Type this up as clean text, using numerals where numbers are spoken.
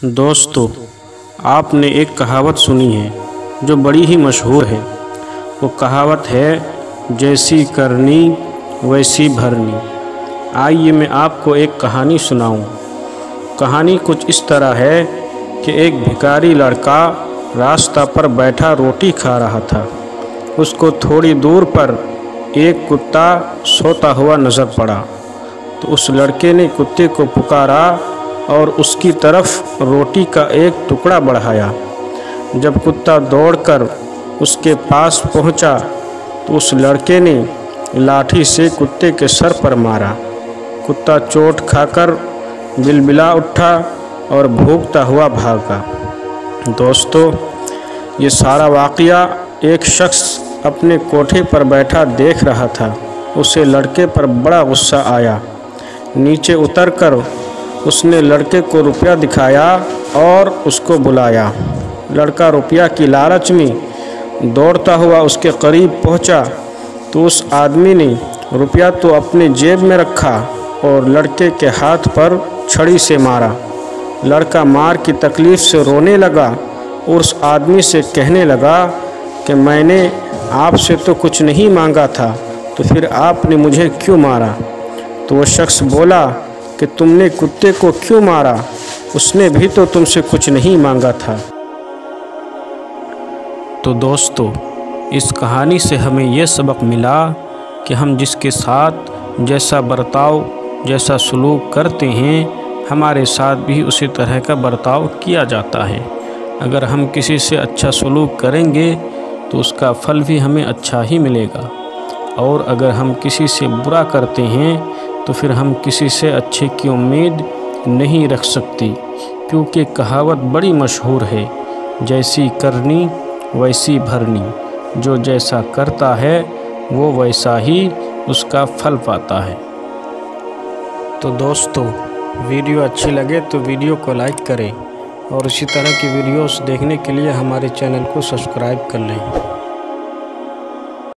दोस्तों, आपने एक कहावत सुनी है जो बड़ी ही मशहूर है। वो कहावत है, जैसी करनी वैसी भरनी। आइए मैं आपको एक कहानी सुनाऊं। कहानी कुछ इस तरह है कि एक भिखारी लड़का रास्ता पर बैठा रोटी खा रहा था। उसको थोड़ी दूर पर एक कुत्ता सोता हुआ नज़र पड़ा, तो उस लड़के ने कुत्ते को पुकारा और उसकी तरफ रोटी का एक टुकड़ा बढ़ाया। जब कुत्ता दौड़कर उसके पास पहुंचा, तो उस लड़के ने लाठी से कुत्ते के सर पर मारा। कुत्ता चोट खाकर बिलबिला उठा और भौंकता हुआ भागा। दोस्तों, ये सारा वाक़या एक शख्स अपने कोठे पर बैठा देख रहा था। उसे लड़के पर बड़ा गुस्सा आया। नीचे उतरकर उसने लड़के को रुपया दिखाया और उसको बुलाया। लड़का रुपया की लालच में दौड़ता हुआ उसके करीब पहुंचा, तो उस आदमी ने रुपया तो अपने जेब में रखा और लड़के के हाथ पर छड़ी से मारा। लड़का मार की तकलीफ़ से रोने लगा और उस आदमी से कहने लगा कि मैंने आपसे तो कुछ नहीं मांगा था, तो फिर आपने मुझे क्यों मारा? तो वह शख्स बोला कि तुमने कुत्ते को क्यों मारा? उसने भी तो तुमसे कुछ नहीं मांगा था। तो दोस्तों, इस कहानी से हमें यह सबक मिला कि हम जिसके साथ जैसा बर्ताव, जैसा सलूक करते हैं, हमारे साथ भी उसी तरह का बर्ताव किया जाता है। अगर हम किसी से अच्छा सलूक करेंगे तो उसका फल भी हमें अच्छा ही मिलेगा, और अगर हम किसी से बुरा करते हैं तो फिर हम किसी से अच्छे की उम्मीद नहीं रख सकती, क्योंकि कहावत बड़ी मशहूर है, जैसी करनी वैसी भरनी। जो जैसा करता है वो वैसा ही उसका फल पाता है। तो दोस्तों, वीडियो अच्छी लगे तो वीडियो को लाइक करें और इसी तरह की वीडियोस देखने के लिए हमारे चैनल को सब्सक्राइब कर लें।